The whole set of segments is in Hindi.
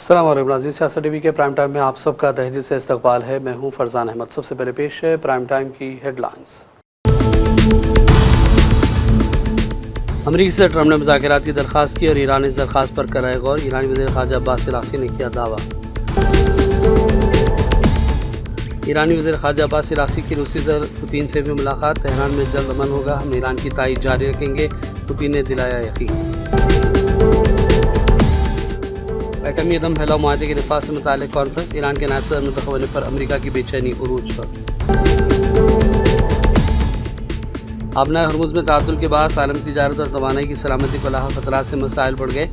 अस्सलाम वालेकुम नाज़रीन, सियासत टीवी के प्राइम टाइम में आप सबका तहे से इस्तकबाल है। मैं हूं फरजान अहमद। सबसे पहले पेश है प्राइम टाइम की हेडलाइंस। अमरीकी सदर ट्रंप ने मुज़ाकरात की दरख्वास्त की और ईरान इस दरख्वास्त पर कराए गौर। ईरानी वज़ीर ख़ारजा अब्बास इराक़ी ने किया दावा। ईरानी वज़ीर ख़ारजा अब्बास इराक़ी की रूसी सदर पुतिन से भी मुलाकात। तेहरान में जल्द अमन होगा, हम ईरान की तायीद जारी रखेंगे, पुतिन ने दिलाया यकीन। एटमी अदम फैलाव माहदे के नफाज से मुताल्लिक़ कॉन्फ्रेंस। ईरान के नायब सदर मुंतखब होने पर अमरीका की बेचैनी उरूज पर। आबना हरमुज़ में तातुल के बाद आलमी तिजारत और तवानाई की सलामती को लाहा खतरात से मसाइल बढ़ गए।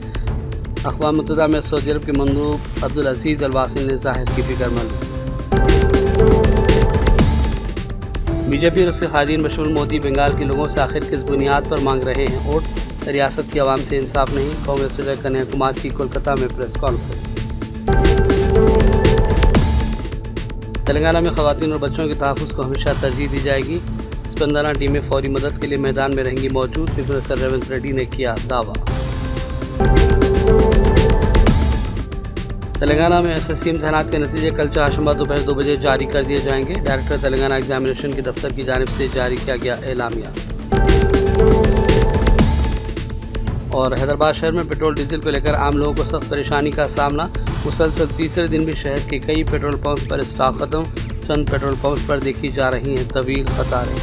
अक़वाम मुत्तहिदा में सऊदी अरब के मंदूब अब्दुल अज़ीज़ अल वासिल ने ज़ाहिर की फ़िक्रमंदी। बीजेपी और उसके ख़ादीन बशमूल मोदी बंगाल के लोगों से आखिर किस बुनियाद पर मांग रहे हैं वोट। रियासत की आवाम से इंसाफ नहीं, कौमी सदर कन्याकुमारी की कोलकाता में प्रेस कॉन्फ्रेंस। तेलंगाना में ख़वातीन और बच्चों के तहफ़्फ़ुज़ को हमेशा तरजीह दी जाएगी। स्पंदना टीमें फौरी मदद के लिए मैदान में रहेंगी मौजूद, चीफ मिनिस्टर रेवंत रेड्डी ने किया दावा। तेलंगाना में SSC इम्तहानात के नतीजे कल चारशंबा दोपहर 2 बजे जारी कर दिए जाएंगे। डायरेक्टर तेलंगाना एग्जामिनेशन के दफ्तर की जानिब से जारी किया गया एलामिया। और हैदराबाद शहर में पेट्रोल डीजल को लेकर आम लोगों को सख्त परेशानी का सामना। मुसलसल तीसरे दिन भी शहर के कई पेट्रोल पंप पर स्टॉक खत्म। चंद पेट्रोल पंप पर देखी जा रही हैं तवील कतारें।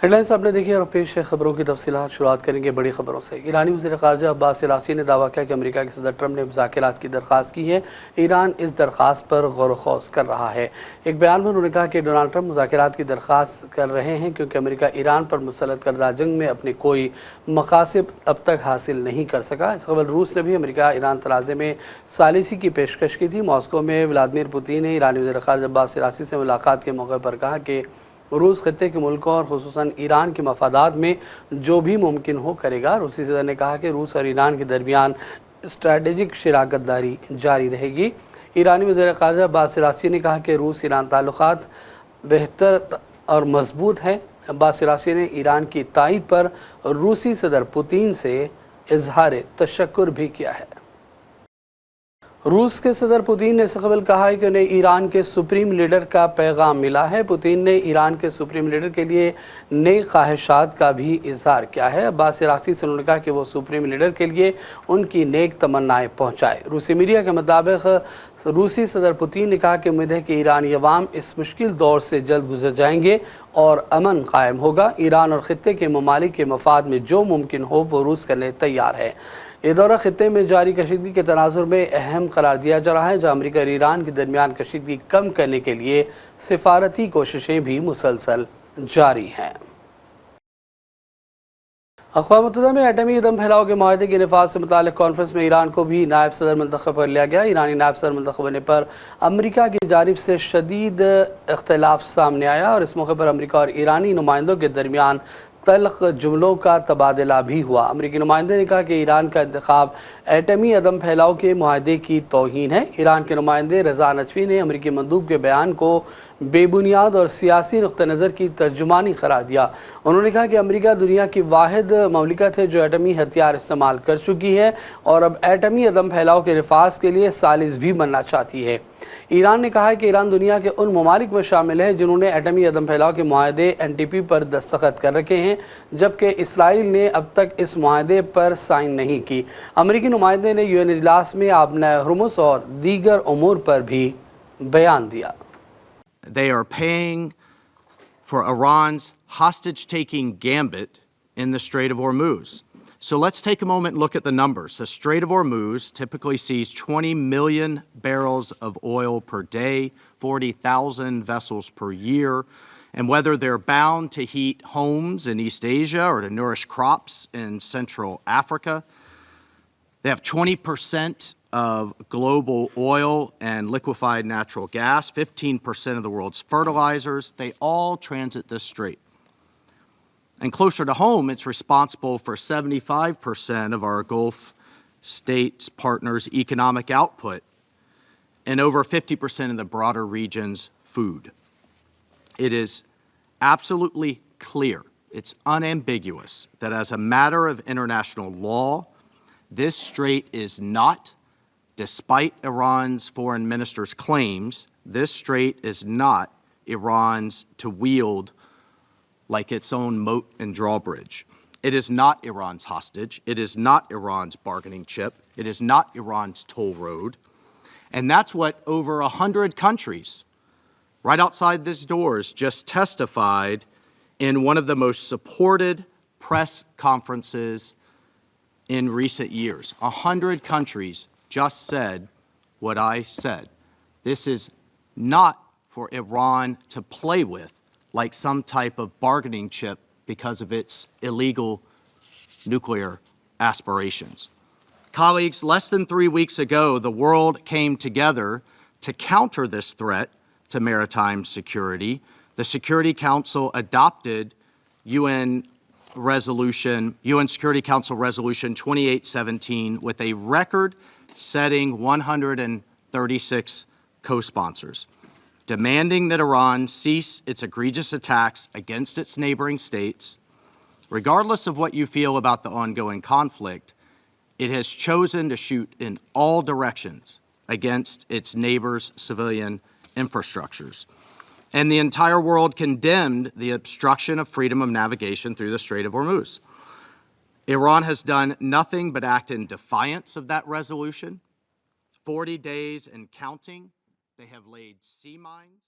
हेडलाइंस आपने देखी और पेश है खबरों की तफसीलात। शुरुआत करेंगे बड़ी खबरों से। ईरानी वज़ीर ख़ारजा अब्बास इराक़ी ने दावा किया कि अमेरिका के सदर ट्रंप ने मुज़ाकरात की दरख्वास्त की है। ईरान इस दरख्वास्त पर गौर ख़ौस कर रहा है। एक बयान में उन्होंने कहा कि डोनाल्ड ट्रंप मुज़ाकरात की दरख्वास्त कर रहे हैं क्योंकि अमेरिका ईरान पर मुसल्लत करदा जंग में अपने कोई मकासद अब तक हासिल नहीं कर सका। इस कबल रूस ने भी अमेरिका ईरान तनाज़े में सालिसी की पेशकश की थी। मॉस्को में व्लादिमीर पुतिन ने ईरानी वज़ीर ख़ारजा अब्बास इराक़ी से मुलाकात के मौके पर कहा कि रूस खत्ते के मुल्कों और खुसूसन ईरान के मफादात में जो भी मुमकिन हो करेगा। रूसी सदर ने कहा कि रूस और ईरान के दरमियान स्ट्रैटेजिक शराकतदारी जारी रहेगी। ईरानी वज़ीर ख़ारजा अब्बास इराक़ी ने कहा कि रूस ईरान ताल्लुक़ात बेहतर और मजबूत हैं। अब्बास इराक़ी ने ईरान की तायीद पर रूसी सदर पुतिन से इजहार तशक्कुर भी किया है। रूस के सदर पुतिन ने इससे कबल कहा है कि उन्हें ईरान के सुप्रीम लीडर का पैगाम मिला है। पुतिन ने ईरान के सुप्रीम लीडर के लिए नई ख्वाहिशात का भी इजहार किया है। अब्बास इराक़ी से उन्होंने कहा कि वो सुप्रीम लीडर के लिए उनकी नेक तमन्नाएं पहुँचाए। रूसी मीडिया के मुताबिक रूसी सदर पुतिन ने कहा कि उम्मीद है कि ईरानी अवाम इस मुश्किल दौर से जल्द गुजर जाएंगे और अमन कायम होगा। ईरान और ख़ित्ते के ममालिक के मफाद में जो मुमकिन हो वो रूस करने तैयार है। ये दौरा खित्ते में जारी कशीदगी के तनाजुर में अहम करार दिया जा रहा है, जहाँ अमेरिका और ईरान के दरमियान कशीदगी कम करने के लिए सिफारती कोशिशें भी मुसलसल जारी हैं। अक़वाम मुत्तहिदा में एटमी अदम फैलाव के माहदे के नफाज से मुताल्लिक़ कॉन्फ्रेंस में ईरान को भी नायब सदर मुंतखब कर लिया गया। ईरानी नायब सदर मुंतखब होने पर अमरीका की जानिब से शदीद इख्तलाफ सामने आया और इस मौके पर अमरीका और ईरानी नुमाइंदों के दरमियान तल्ख़ जुमलों का तबादला भी हुआ। अमरीकी नुमाइंदे ने कहा कि ईरान का इंतखाब एटमी अदम फैलाव के माहदे की तौहीन है। ईरान के नुमाइंदे रज़ा नचवी ने अमरीकी मंदूब के बयान को बेबुनियाद और सियासी नुक़्ता नज़र की तर्जुमानी करार दिया। उन्होंने कहा कि अमरीका दुनिया की वाहिद ममलिकत है जो एटमी हथियार इस्तेमाल कर चुकी है और अब एटमी अदम फैलाव के नफाज के लिए सालिस भी बनना चाहती है। ईरान ने कहा है कि ईरान दुनिया के उन ममालिक में शामिल है जिन्होंने एटमी अदम फैलाव के माहदे NPT पर दस्तखत कर रखे हैं, जबकि इसराइल ने अब तक इस माहदे पर साइन नहीं की। अमरीकी नुमाइंदे ने UN इजलास में आबना हरमुज़ और दीगर उमूर पर भी बयान दिया। They are paying for Iran's hostage-taking gambit in the Strait of Hormuz. So let's take a moment and look at the numbers. The Strait of Hormuz typically sees 20 million barrels of oil per day, 40,000 vessels per year. And whether they're bound to heat homes in East Asia or to nourish crops in Central Africa, they have 20% of global oil and liquefied natural gas, 15% of the world's fertilizers. They all transit this strait. And closer to home, it's responsible for 75% of our Gulf states partners' economic output and over 50% of the broader region's food. It is absolutely clear, it's unambiguous, that as a matter of international law, this strait is not Despite Iran's foreign minister's claims, this strait is not Iran's to wield like its own moat and drawbridge. It is not Iran's hostage. It is not Iran's bargaining chip. It is not Iran's toll road. And that's what over 100 countries right outside these doors just testified in one of the most supported press conferences in recent years. 100 countries just said what I said. This is not for Iran to play with like some type of bargaining chip because of its illegal nuclear aspirations. Colleagues, less than 3 weeks ago, the world came together to counter this threat to maritime security. The Security Council adopted UN Security Council Resolution 2817 with a record-setting 136 co-sponsors, demanding that Iran cease its egregious attacks against its neighboring states. Regardless of what you feel about the ongoing conflict, it has chosen to shoot in all directions against its neighbors' civilian infrastructures. And the entire world condemned the obstruction of freedom of navigation through the Strait of Hormuz. Iran has done nothing but act in defiance of that resolution. 40 days and counting, they have laid sea mines.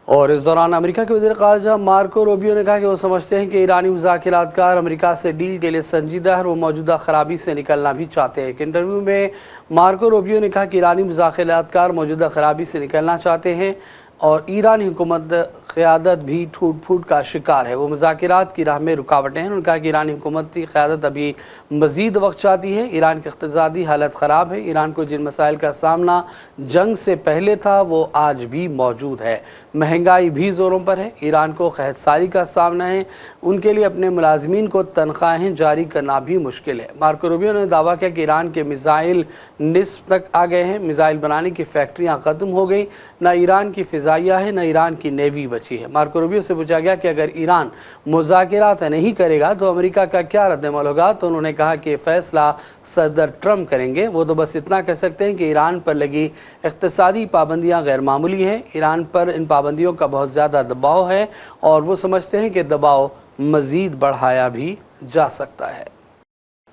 और इस दौरान अमेरिका के वज़ीर ख़ारजा मार्को रूबियो ने कहा कि वो समझते हैं कि ईरानी मुज़ाकिरातकार अमेरिका से डील के लिए संजीदा है और वो मौजूदा ख़राबी से निकलना भी चाहते हैं। एक इंटरव्यू में मार्को रूबियो ने कहा कि ईरानी मुज़ाकिरातकार मौजूदा ख़राबी से निकलना चाहते हैं और ईरानी हुकूमत क़यादत भी टूट फूट का शिकार है। वो मुज़ाकिरात की राह में रुकावटें हैं। उन्होंने कहा कि ईरानी हुकूमत की क़यादत अभी मज़ीद वक्त चाहती है। ईरान की इक़्तिसादी हालत ख़राब है। ईरान को जिन मसाइल का सामना जंग से पहले था वो आज भी मौजूद है। महंगाई भी ज़ोरों पर है। ईरान को क़हतसारी का सामना है। उनके लिए अपने मुलाज़मीन को तनख्वाहें जारी करना भी मुश्किल है। मार्को रूबियो ने दावा किया कि ईरान के मिसाइल निस्फ तक आ गए हैं। मिसाइल बनाने की फैक्ट्रियाँ ख़त्म हो गई। न ईरान की फ़िज़ाइया है, न ईरान की नेवी बची है। मार्को रूबियो से पूछा गया कि अगर ईरान मुज़ाकिरात नहीं करेगा तो अमेरिका का क्या रद्दअमल होगा, तो उन्होंने कहा कि फ़ैसला सदर ट्रंप करेंगे। वो तो बस इतना कह सकते हैं कि ईरान पर लगी इक़्तिसादी पाबंदियाँ गैर मामूली हैं। ईरान पर इन पाबंदियों का बहुत ज़्यादा दबाव है और वो समझते हैं कि दबाव मज़ीद बढ़ाया भी जा सकता है।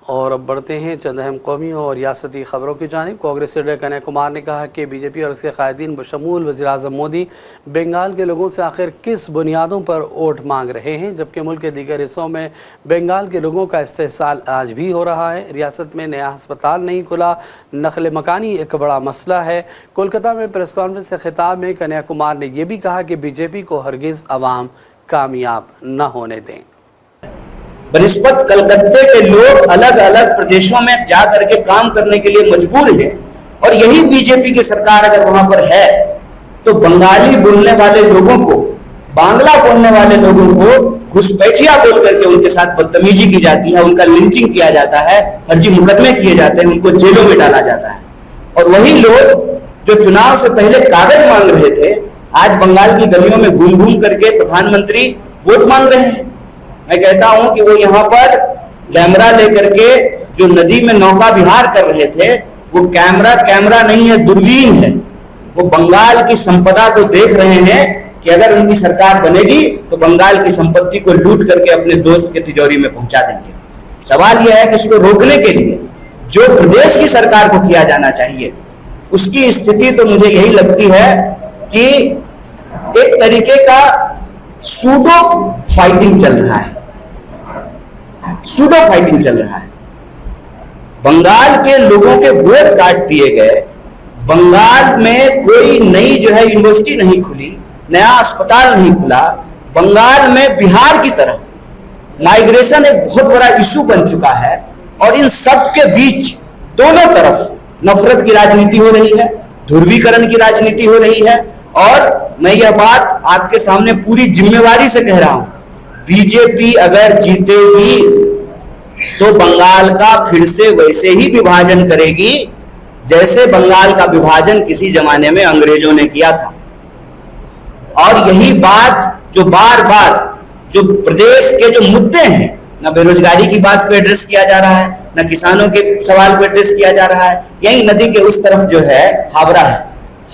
और अब बढ़ते हैं चंद अहम कौमी और रियासती ख़बरों की जानिब। कांग्रेस लीडर कन्हैया कुमार ने कहा कि बीजेपी और उसके कायदीन बशमूल वज़ीर-ए-आज़म मोदी बंगाल के लोगों से आखिर किस बुनियादों पर वोट मांग रहे हैं, जबकि मुल्क के दीगर हिस्सों में बंगाल के लोगों का इस्तेहसाल आज भी हो रहा है। रियासत में नया अस्पताल नहीं खुला, नक़ल मकानी एक बड़ा मसला है। कोलकाता में प्रेस कॉन्फ्रेंस से खिताब में कन्हैया कुमार ने यह भी कहा कि बीजेपी को हरगिज़ अवाम कामयाब न होने दें। बनिस्बत कलकत्ते के लोग अलग अलग प्रदेशों में जा करके काम करने के लिए मजबूर हैं और यही बीजेपी की सरकार अगर वहां पर है तो बंगाली बोलने वाले लोगों को, बांग्ला बोलने वाले लोगों को घुसपैठिया बोल करके उनके साथ बदतमीजी की जाती है, उनका लिंचिंग किया जाता है, फर्जी मुकदमे किए जाते हैं, उनको जेलों में डाला जाता है। और वही लोग जो चुनाव से पहले कागज मांग रहे थे आज बंगाल की गलियों में घूम घूम करके प्रधानमंत्री वोट मांग रहे हैं। मैं कहता हूं कि वो यहाँ पर कैमरा लेकर के जो नदी में नौका विहार कर रहे थे वो कैमरा नहीं है, दूरबीन है। वो बंगाल की संपदा को देख रहे हैं कि अगर उनकी सरकार बनेगी तो बंगाल की संपत्ति को लूट करके अपने दोस्त के तिजोरी में पहुंचा देंगे। सवाल यह है कि इसको रोकने के लिए जो प्रदेश की सरकार को किया जाना चाहिए उसकी स्थिति तो मुझे यही लगती है कि एक तरीके का सूडो फाइटिंग चल रहा है। सूडो फाइटिंग चल रहा है। बंगाल के लोगों के वोट काट दिए गए। बंगाल में कोई नई जो है यूनिवर्सिटी नहीं खुली, नया अस्पताल नहीं खुला। बंगाल में बिहार की तरह माइग्रेशन एक बहुत बड़ा इशू बन चुका है और इन सब के बीच दोनों तरफ नफरत की राजनीति हो रही है, ध्रुवीकरण की राजनीति हो रही है। और मैं यह बात आपके सामने पूरी जिम्मेवारी से कह रहा हूं, बीजेपी अगर जीतेगी तो बंगाल का फिर से वैसे ही विभाजन करेगी जैसे बंगाल का विभाजन किसी जमाने में अंग्रेजों ने किया था। और यही बात जो बार बार जो प्रदेश के जो मुद्दे हैं न बेरोजगारी की बात को एड्रेस किया जा रहा है, न किसानों के सवाल को एड्रेस किया जा रहा है। यही नदी के उस तरफ जो है हावड़ा है,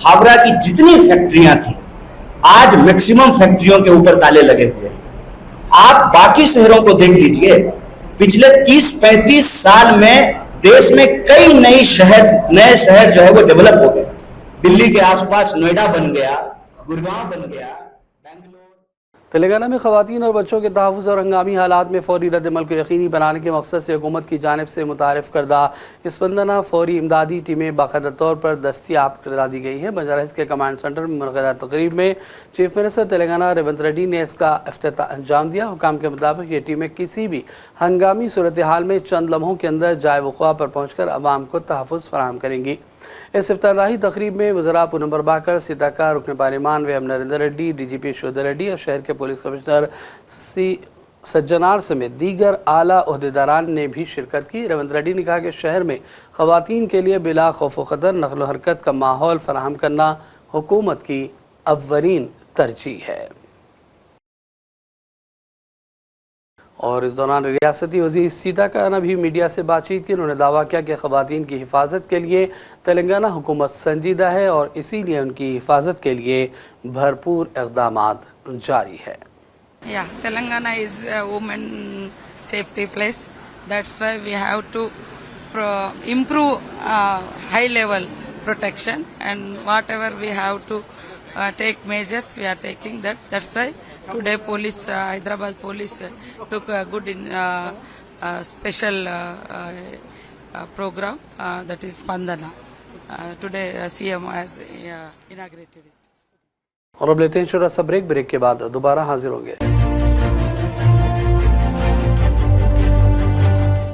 हावड़ा की जितनी फैक्ट्रियां थी आज मैक्सिमम फैक्ट्रियों के ऊपर ताले लगे हुए हैं। आप बाकी शहरों को देख लीजिए, पिछले 30-35 साल में देश में कई नए शहर जो है वो डेवलप हो गए। दिल्ली के आसपास नोएडा बन गया, गुड़गांव बन गया, बेंगलोर। तेलंगाना में खवातीन और बच्चों के तहफ़्फ़ुज़ और हंगामी हालात में फ़ौरी रद्दमल को यकीनी बनाने के मकसद से हुकूमत की जानिब से मुतारिफ़ करदा स्पंदना फ़ौरी इमदादी टीमें बाकायदा तौर पर दस्तियाब करा दी गई हैं। बंजारा के कमांड सेंटर में मुनक़िदा तक़रीब में चीफ मिनिस्टर तेलंगाना रेवंत रेड्डी ने इसका इफ्तिताह अंजाम दिया। हुकाम के मुताबिक ये टीमें किसी भी हंगामी सूरत हाल में चंद लम्हों के अंदर जाए वक़ुआ पर पहुँच कर आवाम को तहफ़्फ़ुज़ फराहम करेंगी। इस इफ्तिताही तकरीब में वज़रा पूनम प्रभाकर, सीताका, रुकन पार्लिमान वे नरेंद्र रेड्डी, DGP यशोधर रेड्डी और शहर के पुलिस कमिश्नर सज्जनार समेत दीगर आला ओहदेदारान ने भी शिरकत की। रेवंत रेड्डी ने कहा कि शहर में ख़वातीन के लिए बिला खौफ व ख़तर नक़्ल व हरकत का माहौल फराहम करना हुकूमत की अव्वलीन तरजीह है। और इस दौरान रियासती वज़ीर सीताका ने भी मीडिया से बातचीत की। उन्होंने दावा किया कि ख़वातीन की हिफाजत के लिए तेलंगाना हुकूमत संजीदा है और इसीलिए उनकी हिफाजत के लिए भरपूर इक़दामात जारी है। Yeah, Telangana is a women safety place. That's why we have to improve high level protection, and whatever we have to take measures, we are taking that. That's why today police, Hyderabad police took a good special program that is Spandana. Today CM has inaugurated it. और अब लेते हैं छोटा सा ब्रेक के बाद दोबारा हाजिर होंगे।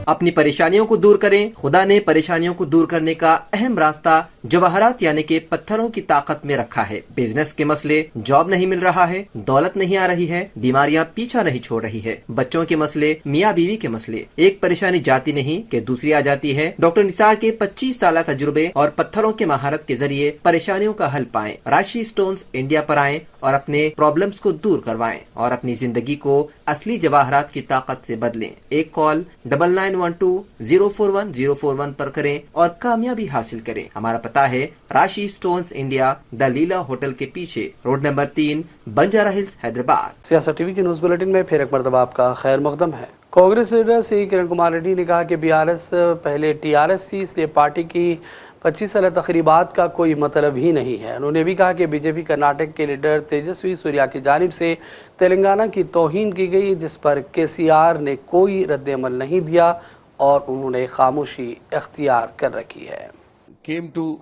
अपनी परेशानियों को दूर करें। खुदा ने परेशानियों को दूर करने का अहम रास्ता जवाहरात यानी के पत्थरों की ताकत में रखा है। बिजनेस के मसले, जॉब नहीं मिल रहा है, दौलत नहीं आ रही है, बीमारियां पीछा नहीं छोड़ रही है, बच्चों के मसले, मियाँ बीवी के मसले, एक परेशानी जाती नहीं कि दूसरी आ जाती है। डॉक्टर निसार के 25 साल तजुर्बे और पत्थरों के महारत के जरिए परेशानियों का हल पाएं। राशि स्टोन्स इंडिया पर आएं और अपने प्रॉब्लम्स को दूर करवाएं और अपनी जिंदगी को असली जवाहरात की ताकत से बदलें। एक कॉल 9912-041-041 पर करें और कामयाबी हासिल करें। हमारा पता है राशि stones India, the Leela hotel के पीछे, road number 3, Banjara hills, Hyderabad. सियासत टीवी के न्यूज बुलेटिन में फिर एक मरतबा आपका खैर मकदम है। कांग्रेस लीडर सी किरण कुमार रेड्डी ने कहा कि BRS पहले TRS थी, इसलिए पार्टी की 25 साल तकरीबात का कोई मतलब ही नहीं है। उन्होंने भी कहा कि BJP कर्नाटक के लीडर तेजस्वी सूर्या की जानिब से तेलंगाना की तौहीन की गई, जिस पर KCR ने कोई रद्द-ए-अमल नहीं दिया और उन्होंने खामोशी इख्तियार कर रखी है। Came to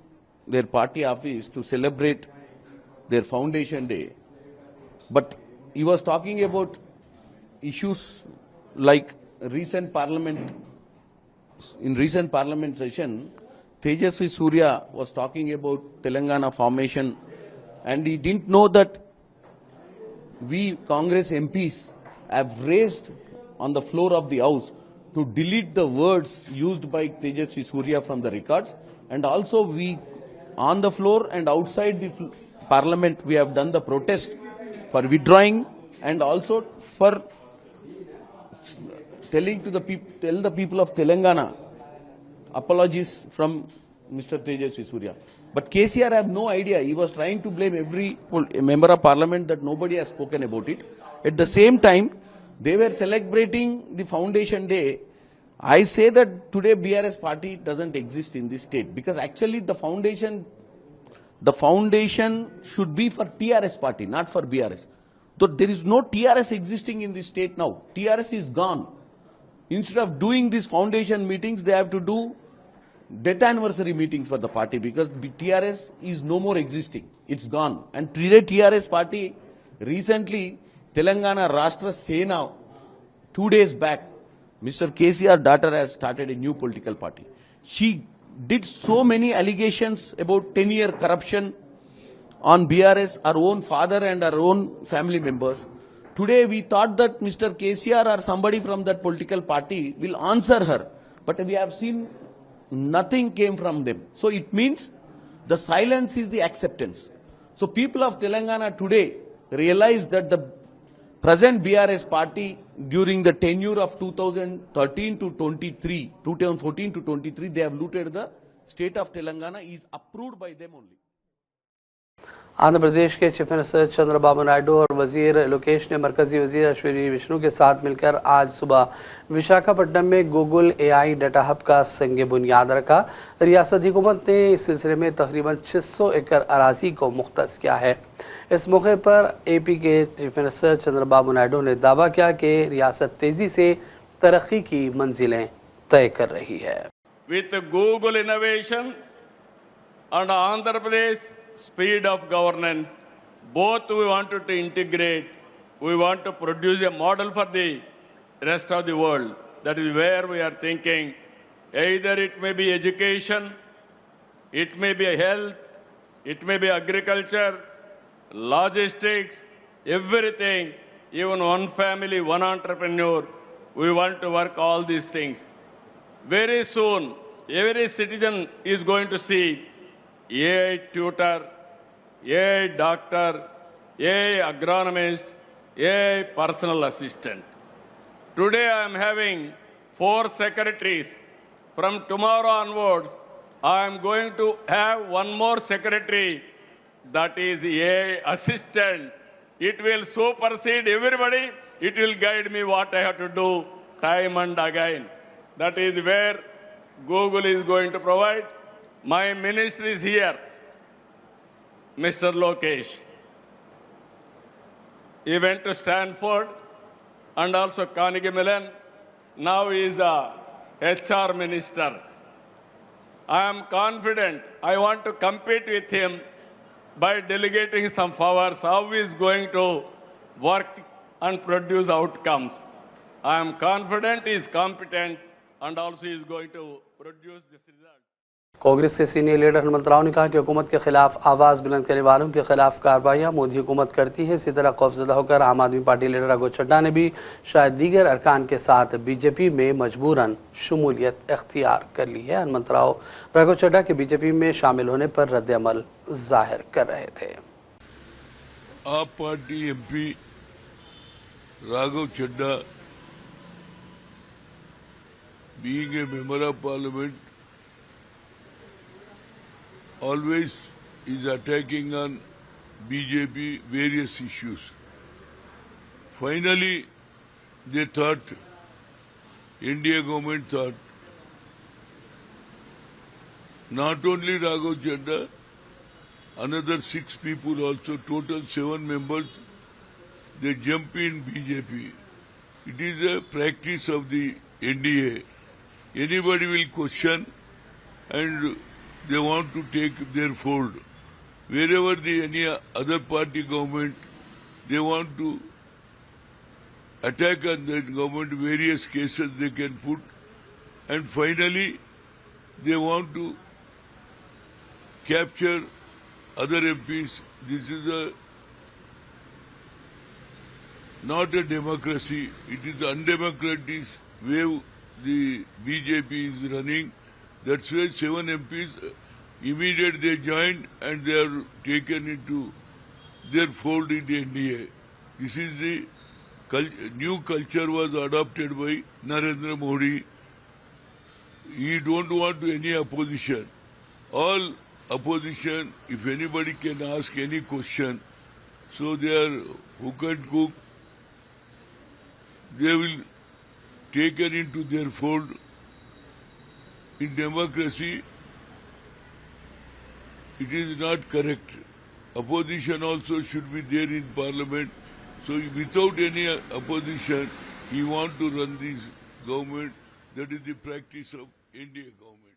their party office to celebrate their foundation day, but he was talking about issues like recent parliament session. Tejasvi Surya was talking about Telangana formation, and he didn't know that we Congress MPs have raised on the floor of the House to delete the words used by Tejasvi Surya from the records, and also we on the floor and outside the parliament we have done the protest for withdrawing and also for tell the people of Telangana apologies from Mr. Tejasvi Surya. But KCR have no idea. He was trying to blame every member of parliament that nobody has spoken about it. At the same time, they were celebrating the foundation day. I say that today BRS party doesn't exist in this state, because actually the foundation should be for TRS party, not for BRS. So there is no TRS existing in this state now. TRS is gone. Instead of doing these foundation meetings, they have to do death anniversary meetings for the party, because TRS is no more existing. It's gone. And today TRS party, recently Telangana Rashtra Sena, 2 days back, Mr. KCR daughter has started a new political party. She did so many allegations about 10-year corruption on BRS, our own father and our own family members. Today we thought that Mr. KCR or somebody from that political party will answer her, but we have seen nothing came from them. So it means the silence is the acceptance. So people of Telangana today realize that the present BRS party during the tenure of 2013 to 23, 2014 to 23, they have looted the state of Telangana is approved by them only. Andhra Pradesh के चीफ मिनिस्टर चंद्रबाबू नायडू और वजीर लोकेश ने मरकजी वजीर अश्विनी विष्णु के साथ मिलकर आज सुबह विशाखापट्टनम में गूगल AI डाटा हब का संग बुनियाद रखा। रियासती हुकूमत ने इस सिलसिले में तकरीबन 600 एकड़ अराजी को मुख्तस किया है। इस मौके पर AP के चीफ मिनिस्टर चंद्रबाबू नायडू ने दावा किया कि रियासत तेजी से तरक्की की मंजिलें तय कर रही है। With Google innovation and Andhra Pradesh speed of governance, both we wanted to integrate, we want to produce a model for the rest of the world. That is where we are thinking. Either it may be education, it may be health, it may be agriculture, logistics, everything, even one family, one entrepreneur, we want to work all these things. Very soon, every citizen is going to see AI tutor, AI doctor, AI agronomist, AI personal assistant. Today I am having 4 secretaries. From tomorrow onwards, I am going to have one more secretary, that is AI assistant. It will supersede everybody. It will guide me what I have to do time and again. That is where Google is going to provide. My minister is here, Mr. Lokesh. He went to Stanford and also Carnegie Mellon. Now he is a HR minister. I am confident I want to compete with him by delegating some powers, how he is going to work and produce outcomes. I am confident he is competent and also he is going to produce this result. Congress के सीनियर लीडर हनुमंत राव ने कहा कि हुकूमत के खिलाफ आवाज़ बुलंद करने वालों के खिलाफ कार्रवाइयाँ मोदी हुकूमत करती है। इसी तरह खौफजदा होकर आम आदमी पार्टी लीडर राघव चड्ढा ने भी शायद दीगर अरकान के साथ बीजेपी में मजबूरन शमूलियत इख्तियार कर ली है। हनुमंत राव राघव चड्ढा के बीजेपी में शामिल होने पर रद्द-ए-अमल जाहिर कर रहे थे। AAP party MP Raghav Chadha being a member of parliament always is attacking on BJP various issues. Finally, they thought, India government thought, not only Raghav Chadda, another 6 people also, total 7 members, they jump in BJP. It is a practice of the NDA. Anybody will question and they want to take their fold. Wherever any other party government, they want to attack on that government, various cases they can put. And finally, they want to capture other MPs. This is not a democracy. It is undemocratic way the BJP is running. That's why 7 MPs immediately they joined and they are taken into their fold in the NDA. This is the new culture was adopted by Narendra Modi. He don't want any opposition. All opposition, if anybody can ask any question, so they are hook and cook. They will take it into their fold. In democracy, it is not correct. Opposition also should be there in parliament. So without any opposition, he want to run this government. That is the practice of India government.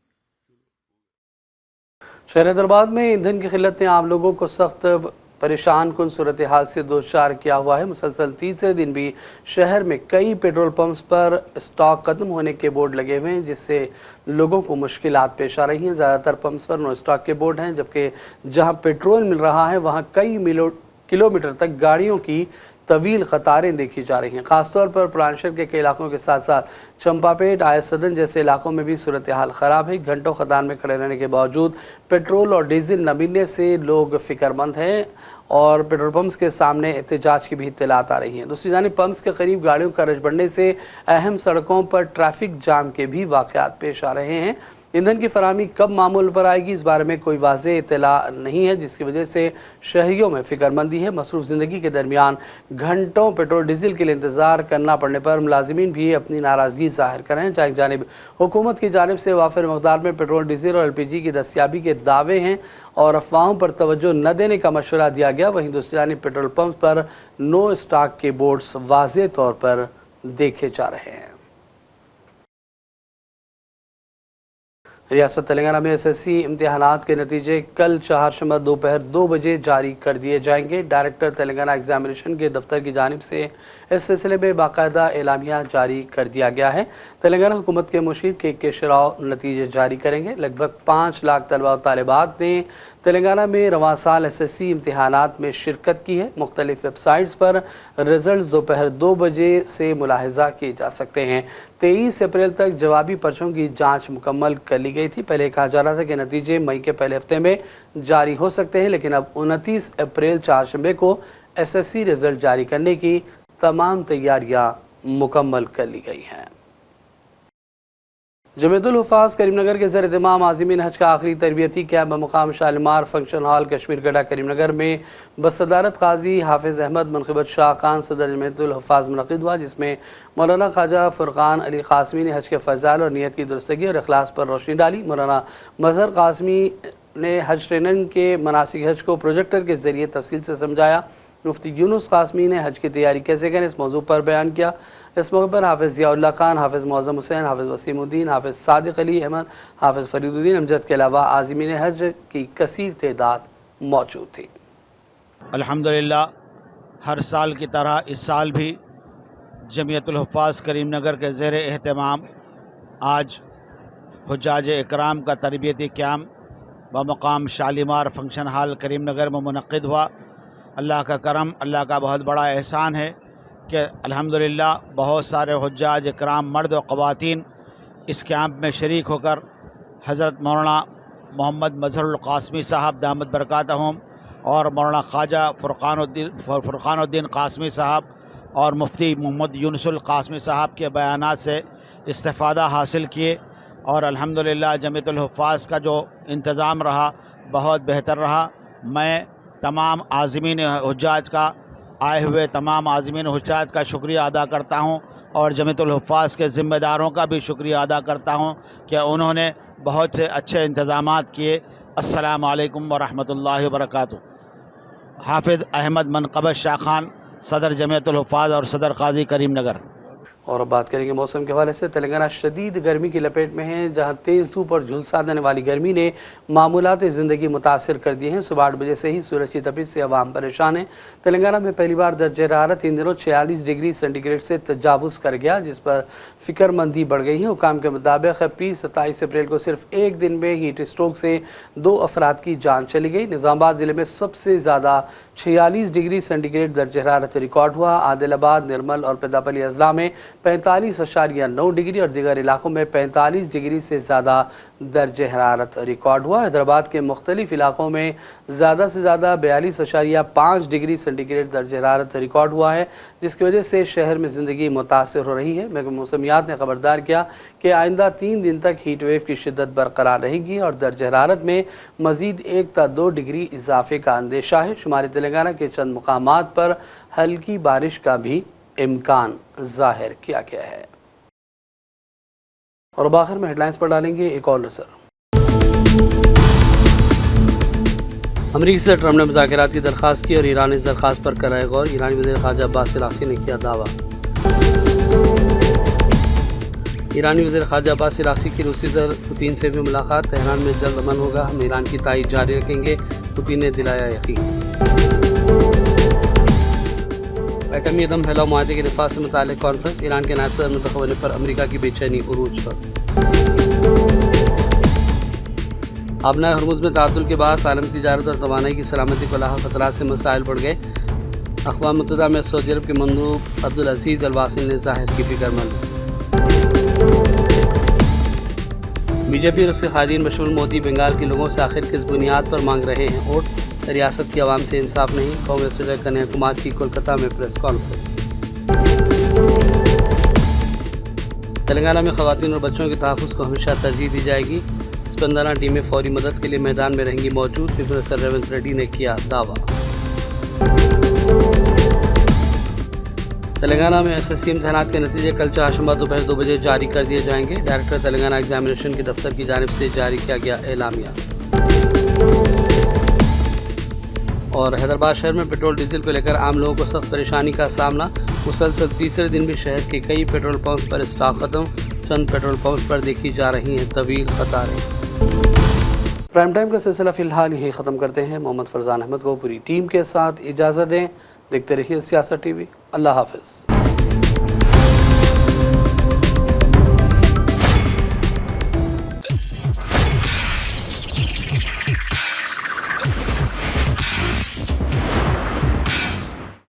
शहर हैदराबाद में ईंधन की किल्लत ने आम लोगों को सख्त परेशान कुन सूरत हाल से दो चार किया हुआ है। मुसलसल तीसरे दिन भी शहर में कई पेट्रोल पंप्स पर स्टॉक खत्म होने के बोर्ड लगे हुए हैं, जिससे लोगों को मुश्किलात पेश आ रही हैं। ज़्यादातर पंप्स पर नो स्टॉक के बोर्ड हैं, जबकि जहां पेट्रोल मिल रहा है वहां कई किलोमीटर तक गाड़ियों की तवील कतारें देखी जा रही हैं। खासतौर पर बुलंदशहर के कई इलाकों के साथ साथ चंपापेट, आयत सदन जैसे इलाकों में भी सूरत हाल ख़राब है। घंटों कतार में खड़े रहने के बावजूद पेट्रोल और डीजल न मिलने से लोग फिक्रमंद हैं और पेट्रोल पंप्स के सामने एहतजाज की भी इत्तलात आ रही हैं। दूसरी जानिब पंप्स के करीब गाड़ियों का रश बढ़ने से अहम सड़कों पर ट्रैफिक जाम के भी वाक़यात पेश आ रहे हैं। ईंधन की फराहमी कब मामूल पर आएगी, इस बारे में कोई वाज़ेह इत्तला नहीं है, जिसकी वजह से शहरियों में फिक्रमंदी है। मसरूफ़ ज़िंदगी के दरमियान घंटों पेट्रोल डीजल के लिए इंतज़ार करना पड़ने पर मुलाजिमीन भी अपनी नाराज़गी ज़ाहिर कर रहे हैं। एक जानिब हुकूमत की जानिब से वाफिर मकदार में पेट्रोल, डीजल और LPG की दस्तियाबी के दावे हैं और अफवाहों पर तवज्जो न देने का मशवरा दिया गया। वहीं दूसरी जानिब पेट्रोल पंप पर नो स्टॉक के बोर्ड्स वाज़ेह तौर पर देखे जा रहे हैं। रियासत तेलंगाना में SSC इम्तिहानात के नतीजे कल चहारशंबा दोपहर 2 बजे जारी कर दिए जाएंगे। डायरेक्टर तेलंगाना एग्जामिनेशन के दफ्तर की जानिब से इस सिलसिले में बाकायदा एलामिया जारी कर दिया गया है। तेलंगाना हुकूमत के मुशीर के शराव नतीजे जारी करेंगे। लगभग 5 लाख तलबा और तालिबात ने तेलंगाना में रवां साल SSC इम्तिहानात में शिरकत की है। मुख्तलिफ वेबसाइट्स पर रिजल्ट दोपहर 2 बजे से मुलाहिजा किए जा सकते हैं। 23 अप्रैल तक जवाबी पर्चों की जांच मुकम्मल कर ली गई थी। पहले कहा जा रहा था कि नतीजे मई के पहले हफ्ते में जारी हो सकते हैं, लेकिन अब 29 अप्रैल चारशंबे को SSC रिजल्ट जारी करने की तमाम तैयारियां मुकम्मल कर ली गई हैं। जमीयतुल हुफ़ाज़ करीमनगर के ज़र इत्माम आज़मीन हज का आखिरी तरबियती कैंप बमुक़ाम शालीमार फंक्शन हॉल कश्मीरगढ़ा करीमनगर में बसदारत काजी हाफिज़ अहमद मनक़िबत शाह खान सदर जमीयतुल हुफ़ाज़ मुनक़िद हुआ, जिसमें मौलाना ख्वाजा फ़ुरक़ान अली क़ासमी ने हज के फ़ज़ाइल और नियत की दुरुस्तगी और इखलास पर रोशनी डाली। मौलाना मज़हर क़ासमी ने हज ट्रेनर के मनासिक हज को प्रोजेक्टर के ज़रिए तफसील से समझाया। मुफ्ती यूनुस क़ासमी ने हज की तैयारी कैसे करें इस मौजू पर बयान किया। इस मौके पर हाफिज़ ज़ियाउल्लाह खान, हाफिज़ मुअज़्ज़म हुसैन, हाफिज़ वसीमुद्दीन, हाफिज़ सादिक़ अली अहमद, हाफिज़ फरीदुद्दीन अमजद के अलावा आज़मीन हज की कसीर तादाद मौजूद थी। अल्हम्दुलिल्लाह हर साल की तरह इस साल भी जमीयतुल हुफ़ाज़ करीमनगर के ज़ेर एहतमाम आज हुज्जाज इकराम का तरबियती कैम्प बमुक़ाम शालीमार फंक्शन हॉल करीमनगर में मुनक़्क़िद हुआ। अल्लाह का करम, अल्लाह का बहुत बड़ा एहसान है कि अल्हम्दुलिल्लाह बहुत सारे हुज्जाज इकराम मर्द व ख़वातीन इस कैंप में शरीक होकर हज़रत मौलाना मोहम्मद मज़हरुल क़ासमी साहब दामद बरकातहुम और मौलाना ख्वाजा फ़ुरक़ानुद्दीन क़ासमी साहब और मुफ्ती मोहम्मद यूनुसुल क़ासमी साहब के बयानात से इस्तिफ़ादा हासिल किए और अल्हम्दुलिल्लाह जमीयतुल हुफ़ाज़ का जो इंतज़ाम रहा बहुत बेहतर रहा। मैं तमाम आज़मीन हुज्जाज का आए हुए तमाम आज़मीन हुज्जाज का शुक्रिया अदा करता हूँ और जमीयतुल हुफ़ाज़ के ज़िम्मेदारों का भी शुक्रिया अदा करता हूँ कि उन्होंने बहुत से अच्छे इंतज़ामात किए। अस्सलामु अलैकुम व रहमतुल्लाहि व बरकातुहू। हाफिज़ अहमद मनक़िबत शाह खान, सदर जमीयतुल हुफ़ाज़ और सदर क़ाज़ी करीमनगर। और अब बात करेंगे मौसम के हवाले से। तेलंगाना शदीद गर्मी की लपेट में है, जहां तेज़ धूप और झुलसा देने वाली गर्मी ने मामूलात ज़िंदगी मुतासर कर दिए हैं। सुबह 8 बजे से ही सूरज की तपिश से अवाम परेशान है। तेलंगाना में पहली बार दर्जे हरारत इन दिनों 46 डिग्री सेंटीग्रेड से तजावुज़ कर गया, जिस पर फिक्रमंदी बढ़ गई है। हुकाम के मुताबिक 27 अप्रैल को सिर्फ एक दिन में हीट स्ट्रोक से 2 अफराद की जान चली गई। निज़ामाबाद ज़िले में सबसे ज़्यादा 46 डिग्री सेंटीग्रेड दर्जे हरारत रिकॉर्ड हुआ। आदिलाबाद, निर्मल और पेदापली अजला में 45.9 डिग्री और दीगर इलाकों में 45 डिग्री से ज़्यादा दर्जे हरारत रिकॉर्ड हुआ। हैदराबाद के मुख्तलिफ इलाकों में ज़्यादा से ज़्यादा 42.5 डिग्री सेंटीग्रेड दर्जे हरारत रिकॉर्ड हुआ है, जिसकी वजह से शहर में ज़िंदगी मुतासर हो रही है। महकमा मौसमियात ने खबरदार किया कि आइंदा 3 दिन तक हीट वेव की शिद्दत बरकरार रहेगी और दर्जे हरारत में मज़ीद 1 ta 2 डिग्री इजाफे का अंदेशा है। शुमारी तेलंगाना के चंद मुकामात पर हल्की बारिश का भी इम्कान जाहिर किया गया है। और अब आखिर में हेडलाइंस पर डालेंगे एक और नज़र। अमरीका से ट्रम्प ने मुज़ाकरात की दरख्वास्त की और ईरान इस दरख्वास्त पर कराए गौर। ईरानी वज़ीर ख़ारजा अब्बास इराक़ी ने किया दावा। ईरानी वज़ीर ख़ारजा अब्बास इराक़ी की रूसी सदर पुतिन से भी मुलाकात। तेहरान में जल्द अमन होगा, हम ईरान की तायीद जारी रखेंगे, पुतिन ने दिलाया यकीन। एटमी दम फैलाव मुआहदे के नफाज़ से मुताल्लिक़ कॉन्फ्रेंस। ईरान के नायब सदर मुंतखब होने पर अमरीका की बेचैनी उरूज पर। आबनाए हरमुज़ में तातुल के बाद आलमी तिजारत और तवानाई की सलामती को लाहा खतरात से मसाइल बढ़ गए। अक़वाम मुत्तहिदा में सऊदी अरब के मंदूब अब्दुल अजीज़ अल वासिल ने ज़ाहिर की फिक्रमंदी। बीजेपी और उसके ख़ालिदीन मशहूर मोदी बंगाल के लोगों से आखिर किस बुनियाद पर मांग रहे हैं वोट, रियासत की आवाम से इंसाफ नहीं, कांग्रेस लीडर कन्याकुमार की कोलकाता में प्रेस कॉन्फ्रेंस। तेलंगाना में ख़वातीन और बच्चों के तहफ़्फ़ुज़ को हमेशा तरजीह दी जाएगी। स्पंदना टीमें फौरी मदद के लिए मैदान में रहेंगी मौजूद, प्रोफेसर रेवंत रेड्डी ने किया दावा। तेलंगाना में SSC इम्तहानात के नतीजे कल चारशंबा दोपहर 2 बजे जारी कर दिए जाएंगे। डायरेक्टर तेलंगाना एग्जामिनेशन के दफ्तर की जानिब से जारी किया गया एलामिया। और हैदराबाद शहर में पेट्रोल डीजल को लेकर आम लोगों को सख्त परेशानी का सामना। मुसलसल तीसरे दिन भी शहर के कई पेट्रोल पंप पर स्टॉक खत्म, चंद पेट्रोल पंप पर देखी जा रही हैं तवील कतारें। प्राइम टाइम का सिलसिला फ़िलहाल यही ख़त्म करते हैं। मोहम्मद फरजान अहमद को पूरी टीम के साथ इजाज़त दें। देखते रहिए सियासत TV। अल्लाह हाफ़िज़।